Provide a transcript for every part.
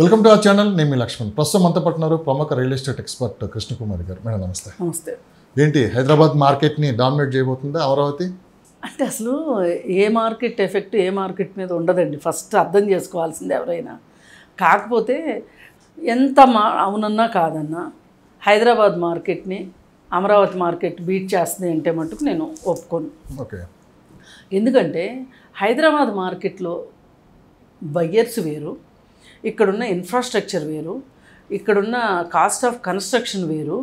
Welcome to our channel. నేను మీ లక్ష్మణ్. ప్రస్తుతం అంతా పట్టినారు ప్రముఖ రియల్ ఎస్టేట్ ఎక్స్పర్ట్ కృష్ణకుమారి గారు. మేడం నమస్తే. నమస్తే. ఏంటి హైదరాబాద్ మార్కెట్ని డామినేట్ చేయబోతుందా అమరావతి? అంటే అసలు ఏ మార్కెట్ ఎఫెక్ట్ ఏ మార్కెట్ మీద ఉండదండి. ఫస్ట్ అర్థం చేసుకోవాల్సింది ఎవరైనా. కాకపోతే ఎంత అవునన్నా కాదన్నా హైదరాబాద్ మార్కెట్ని అమరావతి మార్కెట్ బీట్ చేస్తుంది అంటే మటుకు నేను ఒప్పుకోను. ఓకే. ఎందుకంటే హైదరాబాద్ మార్కెట్లో బయ్యర్స్ వేరు, ఇక్కడున్న ఇన్ఫ్రాస్ట్రక్చర్ వేరు, ఇక్కడున్న కాస్ట్ ఆఫ్ కన్స్ట్రక్షన్ వేరు,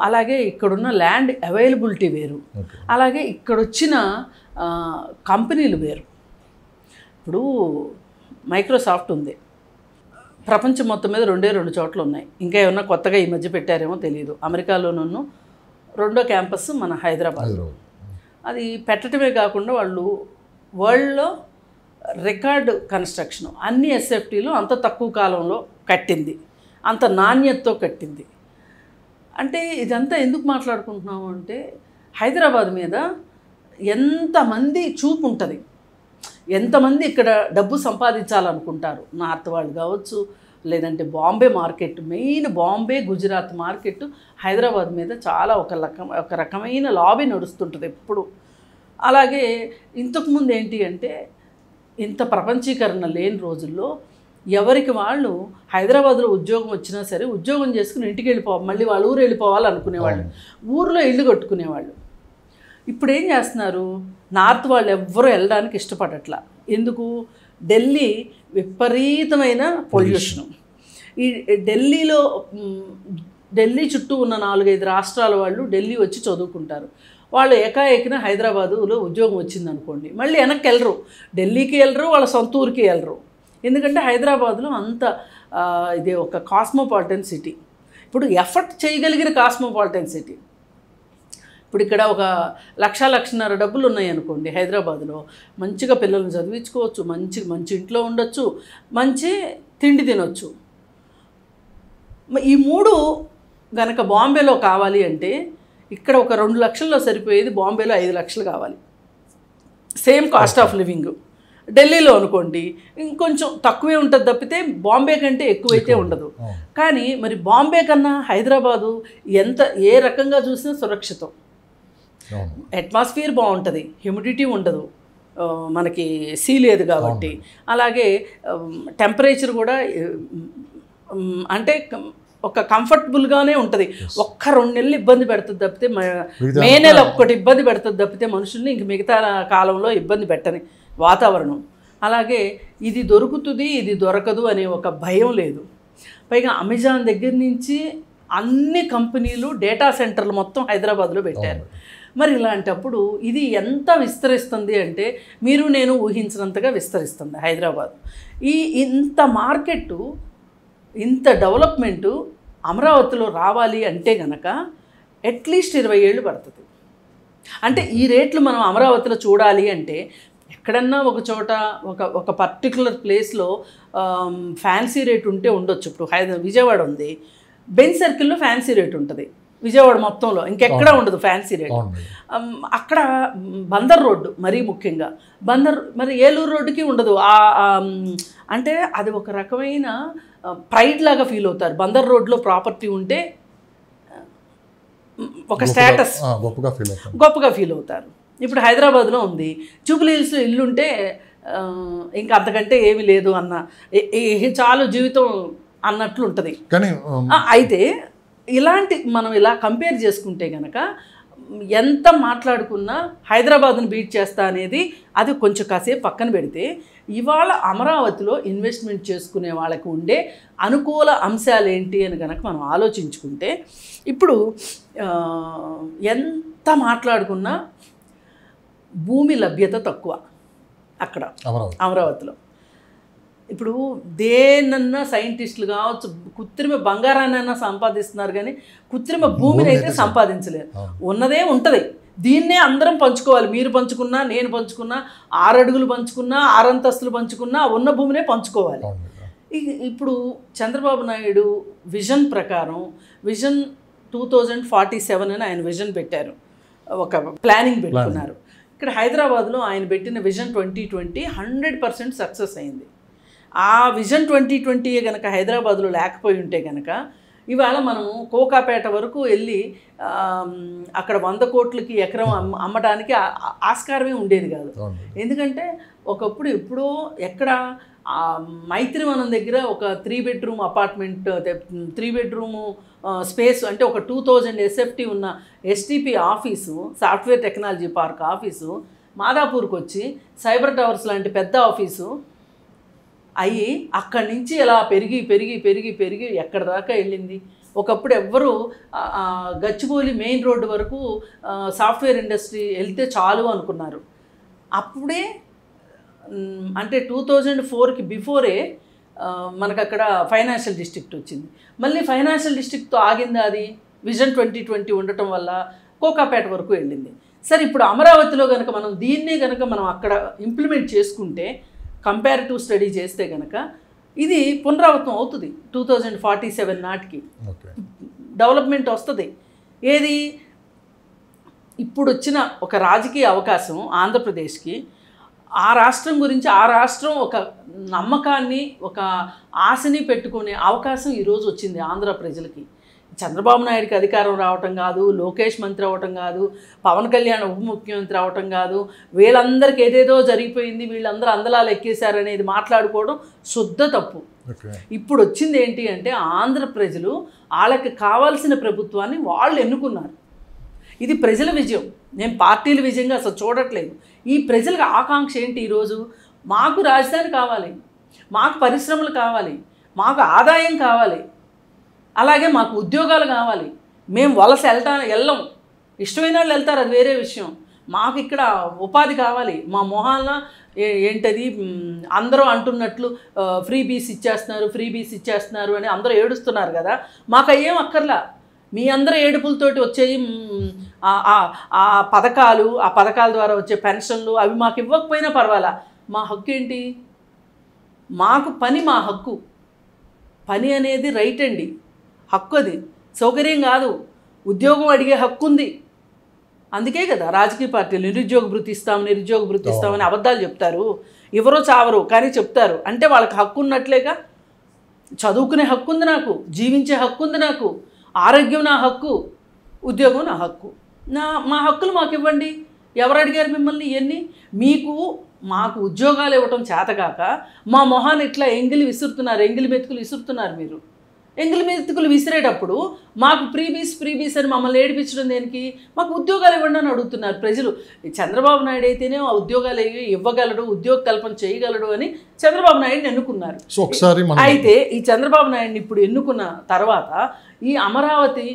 అలాగే ఇక్కడున్న ల్యాండ్ అవైలబిలిటీ వేరు, అలాగే ఇక్కడొచ్చిన కంపెనీలు వేరు. ఇప్పుడు మైక్రోసాఫ్ట్ ఉంది, ప్రపంచం మొత్తం మీద రెండు చోట్ల ఉన్నాయి. ఇంకా ఏమన్నా కొత్తగా ఈ మధ్య పెట్టారేమో తెలియదు. అమెరికాలోనూ రెండో క్యాంపస్ మన హైదరాబాద్. అది పెట్టడమే కాకుండా వాళ్ళు వరల్డ్లో రికార్డు కన్స్ట్రక్షన్ అన్ని ఎస్ఎఫ్టీలు అంత తక్కువ కాలంలో కట్టింది, అంత నాణ్యతతో కట్టింది. అంటే ఇదంతా ఎందుకు మాట్లాడుకుంటున్నాము అంటే హైదరాబాద్ మీద ఎంతమంది చూపు ఉంటుంది, ఎంతమంది ఇక్కడ డబ్బు సంపాదించాలనుకుంటారు. నార్త్ వాళ్ళు కావచ్చు, లేదంటే Bombay market, main Bombay Gujarat market Hyderabad మీద చాలా ఒక రకమైన లాబీ నడుస్తుంటుంది ఎప్పుడు. అలాగే ఇంతకుముందు ఏంటి అంటే ఇంత ప్రపంచీకరణ లేని రోజుల్లో ఎవరికి వాళ్ళు హైదరాబాద్లో ఉద్యోగం వచ్చినా సరే ఉద్యోగం చేసుకుని ఇంటికి వెళ్ళిపోవాలి, మళ్ళీ వాళ్ళ ఊరు వెళ్ళిపోవాలి అనుకునేవాళ్ళు, ఊరిలో ఇల్లు కట్టుకునేవాళ్ళు. ఇప్పుడు ఏం చేస్తున్నారు, నార్త్ వాళ్ళు ఎవ్వరూ వెళ్ళడానికి ఇష్టపడట్లా. ఎందుకు? ఢిల్లీ విపరీతమైన పొల్యూషను. ఈ ఢిల్లీ చుట్టూ ఉన్న 4-5 రాష్ట్రాల వాళ్ళు ఢిల్లీ వచ్చి చదువుకుంటారు. వాళ్ళు ఏకాఏకిన హైదరాబాదులో ఉద్యోగం వచ్చిందనుకోండి, మళ్ళీ వెనక్కి వెళ్ళరు, ఢిల్లీకి వెళ్ళరు, వాళ్ళ సొంత ఊరికి వెళ్ళరు. ఎందుకంటే హైదరాబాద్లో అంత ఇది ఒక కాస్మోపాలిటన్ సిటీ. ఇప్పుడు ఎఫర్ట్ చేయగలిగిన కాస్మోపాలిటన్ సిటీ. ఇప్పుడు ఇక్కడ ఒక 1,00,000-1,50,000 డబ్బులు ఉన్నాయనుకోండి హైదరాబాద్లో, మంచిగా పిల్లల్ని చదివించుకోవచ్చు, మంచి ఇంట్లో ఉండొచ్చు, మంచి తిండి తినొచ్చు. ఈ మూడు గనక బాంబేలో కావాలి అంటే ఇక్కడ ఒక 2 లక్షల్లో సరిపోయేది బాంబేలో 5 లక్షలు కావాలి, సేమ్ కాస్ట్ ఆఫ్ లివింగ్. ఢిల్లీలో అనుకోండి ఇంకొంచెం తక్కువే ఉంటుంది తప్పితే బాంబే కంటే ఎక్కువైతే ఉండదు. కానీ మరి బాంబే కన్నా హైదరాబాదు ఏ రకంగా చూసినా సురక్షితం. అట్మాస్ఫియర్ బాగుంటుంది, హ్యూమిడిటీ ఉండదు, మనకి సీ లేదు కాబట్టి. అలాగే టెంపరేచర్ కూడా అంటే ఒక కంఫర్టబుల్గానే ఉంటుంది. 1-2 నెలలు ఇబ్బంది పెడుతుంది తప్పితే, మే నెల ఒక్కటి ఇబ్బంది పెడుతుంది తప్పితే మనుషుల్ని ఇంక మిగతా కాలంలో ఇబ్బంది పెట్టని వాతావరణం. అలాగే ఇది దొరుకుతుంది ఇది దొరకదు అనే ఒక భయం లేదు. పైగా అమెజాన్ దగ్గర నుంచి అన్ని కంపెనీలు డేటా సెంటర్లు మొత్తం హైదరాబాద్లో పెట్టారు. మరి ఇలాంటప్పుడు ఇది ఎంత విస్తరిస్తుంది అంటే మీరు నేను ఊహించినంతగా విస్తరిస్తుంది హైదరాబాద్. ఇంత మార్కెట్టు, ఇంత డెవలప్మెంటు అమరావతిలో రావాలి అంటే గనక అట్లీస్ట్ 20 ఏళ్ళు పడుతుంది. అంటే ఈ రేట్లు మనం అమరావతిలో చూడాలి అంటే ఎక్కడన్నా ఒక చోట ఒక పర్టికులర్ ప్లేస్లో ఫ్యాన్సీ రేట్ ఉంటే ఉండొచ్చు. ఇప్పుడు విజయవాడ ఉంది, బెంజ్ సర్కిల్లో ఫ్యాన్సీ రేట్ ఉంటుంది విజయవాడ మొత్తంలో, ఇంకెక్కడా ఉండదు ఫ్యాన్సీ రేట్. అక్కడ బందర్ రోడ్డు మరీ ముఖ్యంగా, మరి ఏలూరు రోడ్డుకి ఉండదు. అంటే అది ఒక రకమైన ప్రైడ్ లాగా ఫీల్ అవుతారు. బందర్ రోడ్లో ప్రాపర్టీ ఉంటే ఒక స్టేటస్, గొప్పగా ఫీల్ అవుతారు. ఇప్పుడు హైదరాబాద్లో ఉంది, జూబ్లీ హిల్స్లో ఇల్లు ఉంటే ఇంకా అంతకంటే ఏమీ లేదు అన్న, చాలు జీవితం అన్నట్లు ఉంటుంది. అయితే ఇలాంటి మనం ఇలా కంపేర్ చేసుకుంటే కనుక ఎంత మాట్లాడుకున్నా హైదరాబాద్ను బీట్ చేస్తా అనేది అది కొంచెం కాసేపు పక్కన పెడితే, ఇవాళ అమరావతిలో ఇన్వెస్ట్మెంట్ చేసుకునే వాళ్ళకి ఉండే అనుకూల అంశాలు ఏంటి అని కనుక మనం ఆలోచించుకుంటే, ఇప్పుడు ఎంత మాట్లాడుకున్నా భూమి లభ్యత తక్కువ అక్కడ అమరావతిలో. ఇప్పుడు దేనన్నా సైంటిస్టులు కావచ్చు కృత్రిమ బంగారాన్నైనా సంపాదిస్తున్నారు, కానీ కృత్రిమ భూమిని అయితే సంపాదించలేరు. ఉన్నదే ఉంటుంది, దీన్నే అందరం పంచుకోవాలి. మీరు పంచుకున్నా, నేను పంచుకున్నా, 6 అడుగులు పంచుకున్నా, 6 అంతస్తులు పంచుకున్నా, ఉన్న భూమినే పంచుకోవాలి. ఇప్పుడు చంద్రబాబు నాయుడు విజన్ ప్రకారం విజన్ 2047 అని ఆయన విజన్ పెట్టారు, ఒక ప్లానింగ్ పెట్టుకున్నారు. ఇక్కడ హైదరాబాద్లో ఆయన పెట్టిన విజన్ 2020 100% సక్సెస్ అయింది. ఆ విజన్ 2020 కనుక హైదరాబాద్లో లేకపోయి ఉంటే కనుక ఇవాళ మనము కోకాపేట వరకు వెళ్ళి అక్కడ 100 కోట్లకి ఎకరం అమ్మడానికి ఆస్కారమే ఉండేది కాదు. ఎందుకంటే ఒకప్పుడు ఎప్పుడో ఎక్కడ మైత్రివనం దగ్గర ఒక 3 బెడ్రూమ్ అపార్ట్మెంట్ 3 బెడ్రూము స్పేస్ అంటే ఒక 2000 SFT ఉన్న STP office, software technology park office మాదాపూర్కి వచ్చి సైబర్ టవర్స్ లాంటి పెద్ద ఆఫీసు అయ్యి అక్కడి నుంచి ఇలా పెరిగి పెరిగి పెరిగి పెరిగి ఎక్కడి దాకా వెళ్ళింది. ఒకప్పుడు ఎవ్వరు గచ్చిబౌలి మెయిన్ రోడ్డు వరకు సాఫ్ట్వేర్ ఇండస్ట్రీ వెళ్తే చాలు అనుకున్నారు. అప్పుడే అంటే 2004కి బిఫోరే మనకు అక్కడ ఫైనాన్షియల్ డిస్ట్రిక్ట్ వచ్చింది. మళ్ళీ ఫైనాన్షియల్ డిస్ట్రిక్ట్తో ఆగింది. అది విజన్ 2020 ఉండటం వల్ల కోకాపేట వరకు వెళ్ళింది. సరే, ఇప్పుడు అమరావతిలో కనుక మనం దీన్నే కనుక మనం అక్కడ ఇంప్లిమెంట్ చేసుకుంటే, కంపారిటివ్ స్టడీ చేస్తే కనుక ఇది పునరావృతం అవుతుంది. 2047 నాటికి డెవలప్మెంట్ వస్తుంది. ఏది ఇప్పుడు వచ్చిన ఒక రాజకీయ అవకాశం ఆంధ్రప్రదేశ్కి, ఆ రాష్ట్రం గురించి ఆ రాష్ట్రం ఒక నమ్మకాన్ని ఒక ఆశని పెట్టుకునే అవకాశం ఈరోజు వచ్చింది ఆంధ్ర ప్రజలకి. చంద్రబాబు నాయుడికి అధికారం రావటం కాదు, లోకేష్ మంత్రి అవ్వటం కాదు, పవన్ కళ్యాణ్ ఉప ముఖ్యమంత్రి అవ్వటం కాదు, వీళ్ళందరికీ ఏదేదో జరిగిపోయింది, వీళ్ళందరూ అందలాలు ఎక్కేశారనేది మాట్లాడుకోవడం శుద్ధ తప్పు. ఇప్పుడు వచ్చింది ఏంటి అంటే ఆంధ్ర ప్రజలు వాళ్ళకి కావాల్సిన ప్రభుత్వాన్ని వాళ్ళు ఎన్నుకున్నారు. ఇది ప్రజల విజయం, నేను పార్టీల విజయంగా అసలు చూడట్లేదు. ఈ ప్రజలకు ఆకాంక్ష ఏంటి? ఈరోజు మాకు రాజధాని కావాలి, మాకు పరిశ్రమలు కావాలి, మాకు ఆదాయం కావాలి, అలాగే మాకు ఉద్యోగాలు కావాలి. మేము వలస వెళ్ళం, ఇష్టమైన వాళ్ళు వెళ్తారు, అది వేరే విషయం. మాకు ఇక్కడ ఉపాధి కావాలి. మా మొహాలన ఏంటది అందరూ అంటున్నట్లు ఫ్రీ బీస్ ఇచ్చేస్తున్నారు అని అందరూ ఏడుస్తున్నారు కదా. మాకు అయ్యేం అక్కర్లా. మీ అందరూ ఏడుపులతోటి వచ్చేవి ఆ పథకాల ద్వారా వచ్చే పెన్షన్లు అవి మాకు ఇవ్వకపోయినా పర్వాలా. మా హక్కు ఏంటి? మాకు పని, మా హక్కు. పని అనేది రైట్ అండి, హక్కు. అది సౌకర్యం కాదు. ఉద్యోగం అడిగే హక్కు ఉంది. అందుకే కదా రాజకీయ పార్టీలు నిరుద్యోగ భృతి ఇస్తామని అబద్ధాలు చెప్తారు. ఎవరో చావరు కానీ చెప్తారు. అంటే వాళ్ళకి హక్కు ఉన్నట్లేగా. చదువుకునే హక్కు ఉంది నాకు, జీవించే హక్కు ఉంది నాకు, ఆరోగ్యం నా హక్కు, ఉద్యోగం నా హక్కు. మా హక్కులు మాకు ఇవ్వండి. ఎవరు అడిగారు మిమ్మల్ని ఇవన్నీ? మాకు ఉద్యోగాలు ఇవ్వటం చేతగాక మా మొహాన్ని ఇట్లా ఎంగిలి మెతుకులు విసురుతున్నారు. మీరు ఎంగిలి మెతుకులు విసిరేటప్పుడు మాకు ఫ్రీ బీస్ అని మమ్మల్ని ఏడిపించడం దేనికి? మాకు ఉద్యోగాలు ఇవ్వండి అని అడుగుతున్నారు ప్రజలు. చంద్రబాబు నాయుడు అయితేనే ఆ ఉద్యోగాలు ఇవ్వగలడు, ఉద్యోగ కల్పన చేయగలడు అని చంద్రబాబు నాయుడిని ఎన్నుకున్నారు. అయితే ఈ చంద్రబాబు నాయుడిని ఇప్పుడు ఎన్నుకున్న తర్వాత ఈ అమరావతి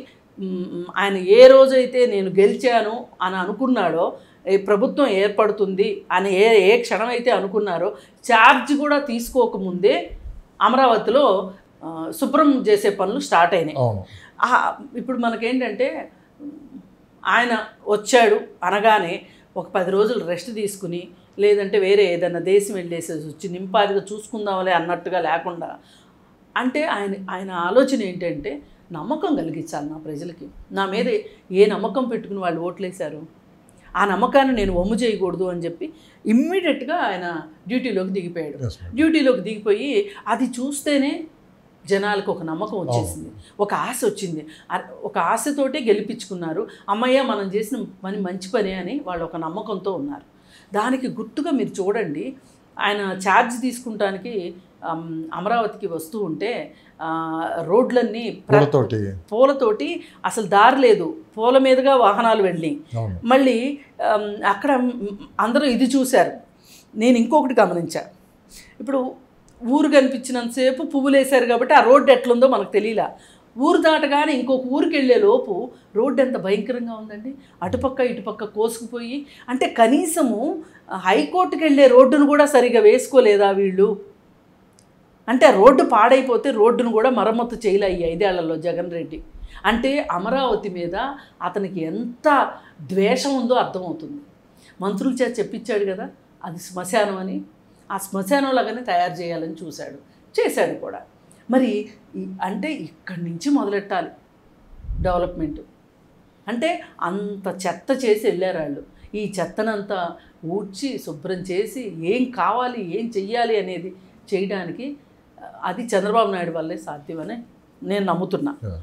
ఆయన ఏ రోజైతే నేను గెలిచాను అని అనుకున్నాడో, ఈ ప్రభుత్వం ఏర్పడుతుంది అని ఏ క్షణం అయితే అనుకున్నారో, ఛార్జ్ కూడా తీసుకోకముందే అమరావతిలో శుభ్రం చేసే పనులు స్టార్ట్ అయినాయి. ఇప్పుడు మనకేంటంటే ఆయన వచ్చాడు అనగానే ఒక 10 రోజులు రెస్ట్ తీసుకుని, లేదంటే వేరే ఏదైనా దేశం వెళ్ళేసేసి వచ్చి నింపాదిగా చూసుకుందాంలే అన్నట్టుగా లేకుండా, అంటే ఆయన ఆలోచన ఏంటంటే నమ్మకం కలిగించాలి నా ప్రజలకి. నా మీద ఏ నమ్మకం పెట్టుకుని వాళ్ళు ఓట్లేశారు, ఆ నమ్మకాన్ని నేను వమ్ము చేయకూడదు అని చెప్పి ఇమ్మీడియట్గా ఆయన డ్యూటీలోకి దిగిపోయాడు. డ్యూటీలోకి దిగిపోయి అది చూస్తేనే జనాలకు ఒక నమ్మకం వచ్చేసింది, ఒక ఆశ వచ్చింది. ఒక ఆశతోటే గెలిపించుకున్నారు. అమ్మయ్య మనం చేసిన పని మంచి పని అని వాళ్ళు ఒక నమ్మకంతో ఉన్నారు. దానికి గుర్తుగా మీరు చూడండి, ఆయన ఛార్జ్ తీసుకుంటానికి అమరావతికి వస్తూ ఉంటే రోడ్లన్నీ పూలతోటి అసలు దారి లేదు, పూల మీదుగా వాహనాలు వెళ్ళి మళ్ళీ అక్కడ అందరూ ఇది చూశారు. నేను ఇంకొకటి గమనించా, ఇప్పుడు ఊరు కనిపించినంతసేపు పువ్వులు వేశారు కాబట్టి ఆ రోడ్డు ఎట్లుందో మనకు తెలియలా. ఊరు దాటగానే ఇంకొక ఊరికి వెళ్ళే లోపు రోడ్డు ఎంత భయంకరంగా ఉందండి. అటుపక్క ఇటుపక్క కోసుకుపోయి, అంటే కనీసము హైకోర్టుకి వెళ్ళే రోడ్డును కూడా సరిగా వేసుకోలేదా వీళ్ళు? అంటే రోడ్డు పాడైపోతే రోడ్డును కూడా మరమ్మతు చేయలే ఈ 5 ఏళ్లలో జగన్ రెడ్డి. అంటే అమరావతి మీద అతనికి ఎంత ద్వేషం ఉందో అర్థమవుతుంది. మంత్రుల చేత చెప్పించాడు కదా అది శ్మశానం అని, ఆ శ్మశానం లాగానే తయారు చేయాలని చేశాడు కూడా. మరి అంటే ఇక్కడి నుంచి మొదలెట్టాలి డెవలప్మెంట్. అంటే అంత చెత్త చేసి వెళ్ళారు వాళ్ళు. ఈ చెత్తనంతా ఊడ్చి శుభ్రం చేసి ఏం కావాలి ఏం చెయ్యాలి అనేది చేయడానికి అది చంద్రబాబు నాయుడు వల్లే సాధ్యమని నేను నమ్ముతున్నా. Yeah.